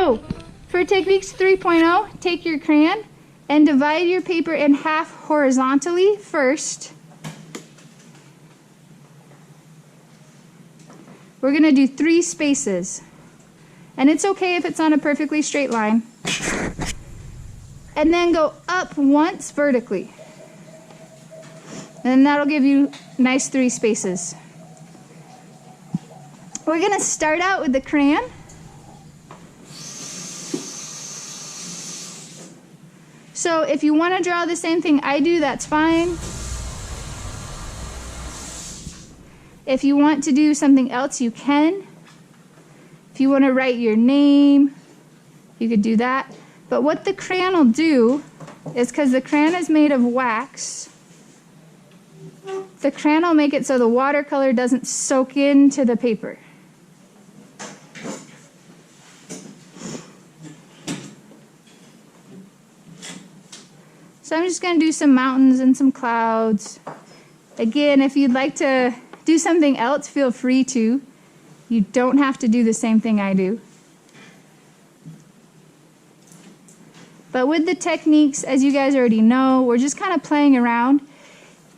So for techniques 3.0, take your crayon and divide your paper in half horizontally first. We're going to do 3 spaces. And it's okay if it's on a perfectly straight line. And then go up once vertically. And that'll give you nice 3 spaces. We're going to start out with the crayon. So if you want to draw the same thing I do, that's fine. If you want to do something else, you can. If you want to write your name, you could do that. But what the crayon will do is, because the crayon is made of wax, the crayon will make it so the watercolor doesn't soak into the paper. So I'm just going to do some mountains and some clouds. Again, if you'd like to do something else, feel free to. You don't have to do the same thing I do. But with the techniques, as you guys already know, we're just kind of playing around.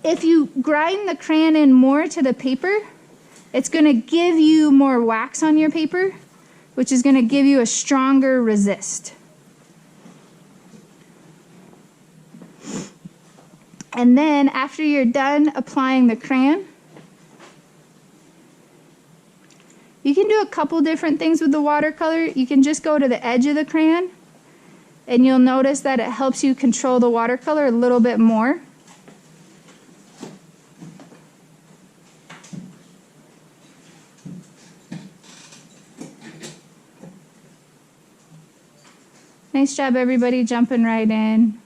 If you grind the crayon in more to the paper, it's going to give you more wax on your paper, which is going to give you a stronger resist. And then after you're done applying the crayon, you can do a couple different things with the watercolor. You can just go to the edge of the crayon, and you'll notice that it helps you control the watercolor a little bit more. Nice job, everybody, jumping right in.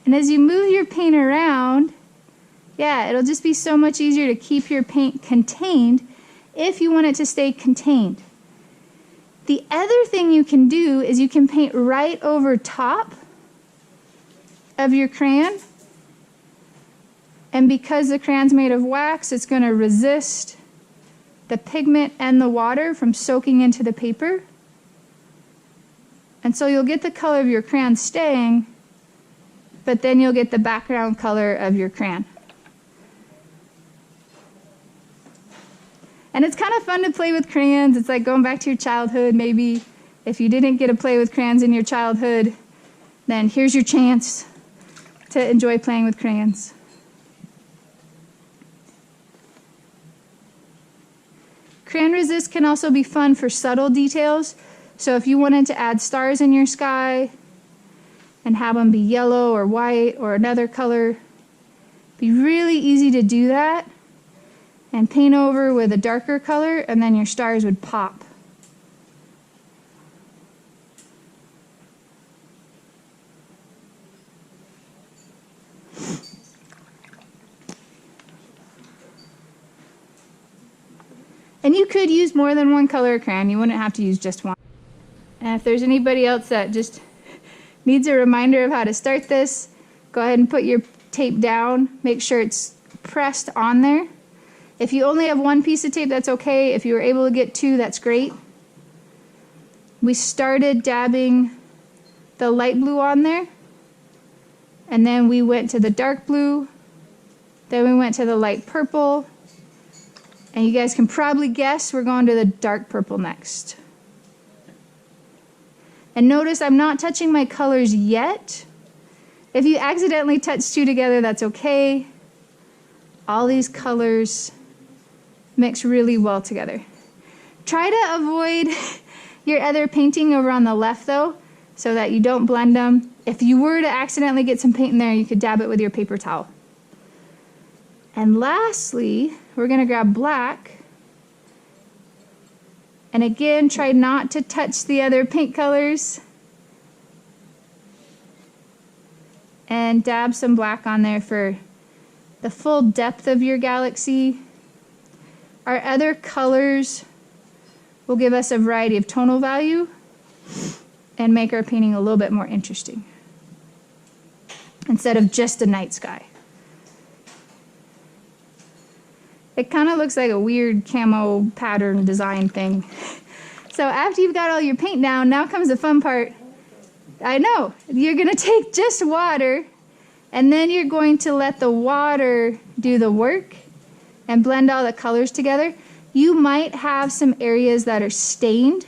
And as you move your paint around, yeah, it'll just be so much easier to keep your paint contained if you want it to stay contained. The other thing you can do is you can paint right over top of your crayon. And because the crayon's made of wax, it's going to resist the pigment and the water from soaking into the paper. And so you'll get the color of your crayon staying, but then you'll get the background color of your crayon. And it's kind of fun to play with crayons. It's like going back to your childhood. Maybe if you didn't get to play with crayons in your childhood, then here's your chance to enjoy playing with crayons. Crayon resist can also be fun for subtle details. So if you wanted to add stars in your sky and have them be yellow or white or another color, it'd be really easy to do that and paint over with a darker color, and then your stars would pop. And you could use more than one color crayon. You wouldn't have to use just one. And if there's anybody else that just needs a reminder of how to start this, go ahead and put your tape down. Make sure it's pressed on there. If you only have one piece of tape, that's okay. If you were able to get 2, that's great. We started dabbing the light blue on there, and then we went to the dark blue, then we went to the light purple, and you guys can probably guess we're going to the dark purple next. And notice I'm not touching my colors yet. If you accidentally touch 2 together, that's okay. All these colors mix really well together. Try to avoid your other painting over on the left though, so that you don't blend them. If you were to accidentally get some paint in there, you could dab it with your paper towel. And lastly, we're going to grab black. And again, try not to touch the other paint colors. And dab some black on there for the full depth of your galaxy. Our other colors will give us a variety of tonal value and make our painting a little bit more interesting. instead of just a night sky. It kind of looks like a weird camo pattern design thing. So after you've got all your paint down, now comes the fun part. I know, you're gonna take just water, and then you're going to let the water do the work and blend all the colors together. You might have some areas that are stained,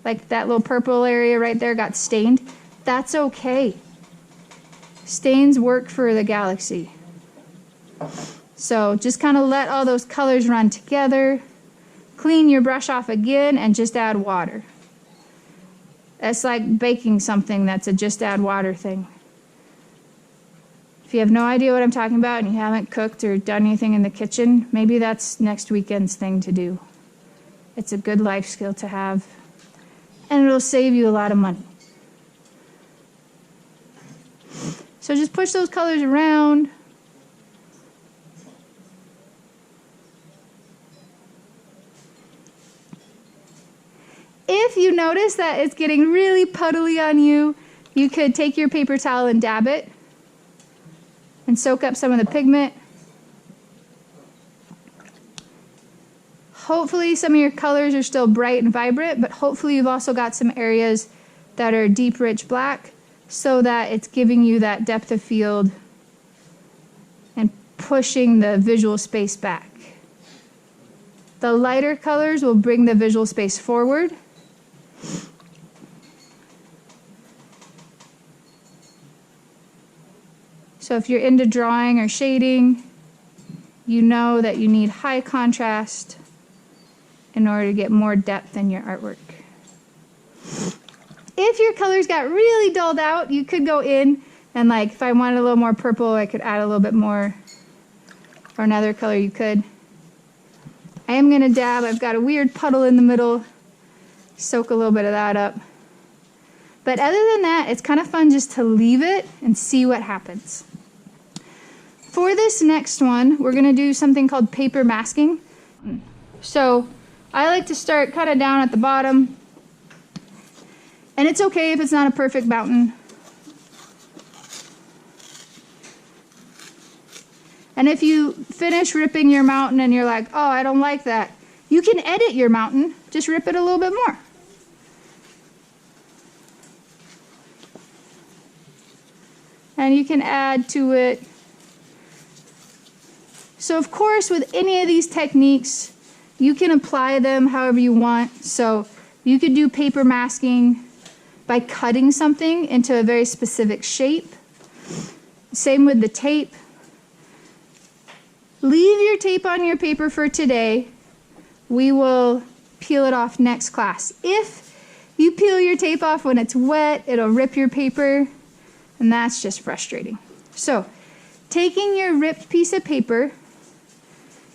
like that little purple area right there got stained. That's okay. Stains work for the galaxy. So just kind of let all those colors run together. Clean your brush off again and just add water. It's like baking something that's a just add water thing. If you have no idea what I'm talking about and you haven't cooked or done anything in the kitchen, maybe that's next weekend's thing to do. It's a good life skill to have, and it'll save you a lot of money. So just push those colors around. If you notice that it's getting really puddly on you, you could take your paper towel and dab it and soak up some of the pigment. Hopefully some of your colors are still bright and vibrant, but hopefully you've also got some areas that are deep, rich black so that it's giving you that depth of field and pushing the visual space back. The lighter colors will bring the visual space forward. So if you're into drawing or shading, you know that you need high contrast in order to get more depth in your artwork. If your colors got really dulled out, you could go in and, like, if I wanted a little more purple, I could add a little bit more, or another color you could. I am going to dab. I've got a weird puddle in the middle. Soak a little bit of that up. But other than that, it's kind of fun just to leave it and see what happens. For this next one, we're going to do something called paper masking. So I like to start kind of down at the bottom. And it's okay if it's not a perfect mountain. And if you finish ripping your mountain and you're like, oh, I don't like that, you can edit your mountain. Just rip it a little bit more. And you can add to it. So of course, with any of these techniques, you can apply them however you want. So you could do paper masking by cutting something into a very specific shape. Same with the tape. Leave your tape on your paper for today. We will peel it off next class. If you peel your tape off when it's wet, it'll rip your paper, and that's just frustrating. So, taking your ripped piece of paper,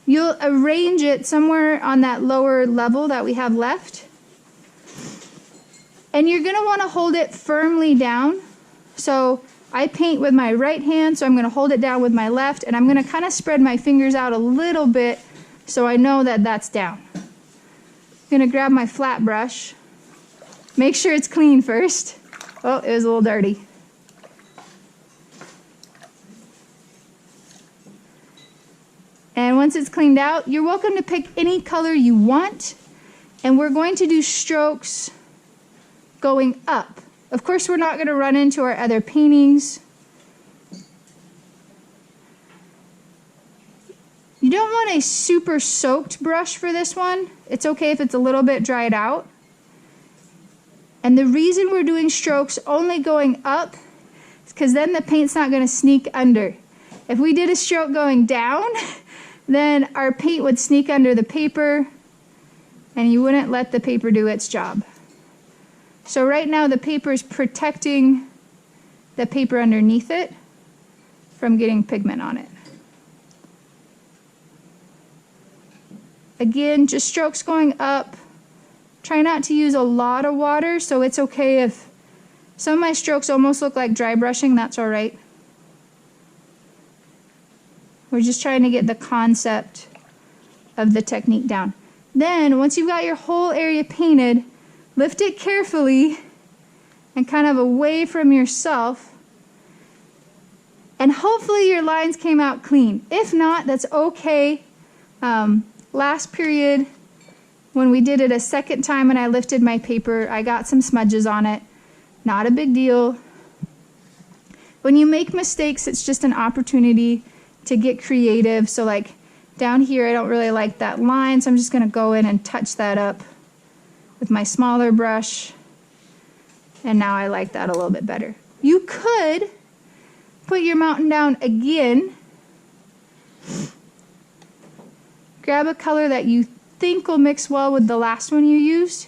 you'll arrange it somewhere on that lower level that we have left. And you're going to want to hold it firmly down. So I paint with my right hand, so I'm going to hold it down with my left, and I'm going to kind of spread my fingers out a little bit so I know that that's down. I'm going to grab my flat brush. Make sure it's clean first. Oh, it was a little dirty. And once it's cleaned out, you're welcome to pick any color you want. And we're going to do strokes going up. Of course, we're not going to run into our other paintings. You don't want a super soaked brush for this one. It's okay if it's a little bit dried out. And the reason we're doing strokes only going up is because then the paint's not going to sneak under. If we did a stroke going down, then our paint would sneak under the paper and you wouldn't let the paper do its job. So right now the paper is protecting the paper underneath it from getting pigment on it. Again, just strokes going up. Try not to use a lot of water, so it's okay if some of my strokes almost look like dry brushing, that's all right. We're just trying to get the concept of the technique down. Then, once you've got your whole area painted, lift it carefully and kind of away from yourself. And hopefully your lines came out clean. If not, that's okay. Last period, when we did it a second time and I lifted my paper, I got some smudges on it. Not a big deal. When you make mistakes, it's just an opportunity to get creative. So like down here, I don't really like that line, so I'm just gonna go in and touch that up with my smaller brush. And now I like that a little bit better. You could put your mountain down again. Grab a color that you think will mix well with the last one you used.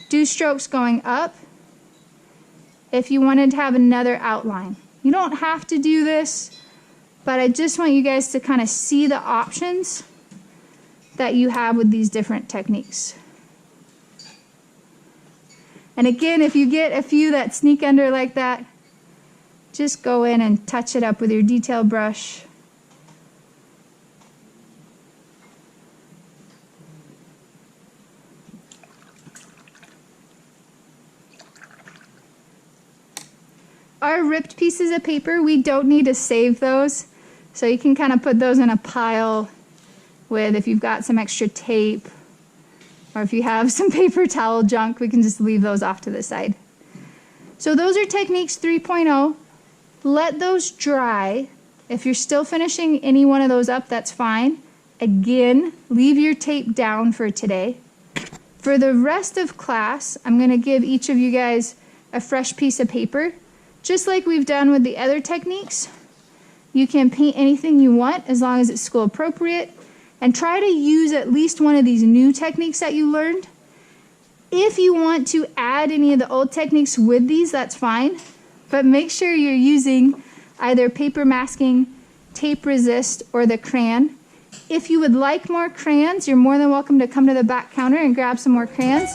Do strokes going up if you wanted to have another outline. You don't have to do this, but I just want you guys to kind of see the options that you have with these different techniques. And again, if you get a few that sneak under like that, just go in and touch it up with your detail brush. Our ripped pieces of paper, we don't need to save those. So you can kind of put those in a pile with, if you've got some extra tape, or if you have some paper towel junk, we can just leave those off to the side. So those are techniques 3.0. Let those dry. If you're still finishing any one of those up, that's fine. Again, leave your tape down for today. For the rest of class, I'm going to give each of you guys a fresh piece of paper. Just like we've done with the other techniques, you can paint anything you want as long as it's school appropriate, and try to use at least one of these new techniques that you learned. If you want to add any of the old techniques with these, that's fine, but make sure you're using either paper masking, tape resist, or the crayon. If you would like more crayons, you're more than welcome to come to the back counter and grab some more crayons.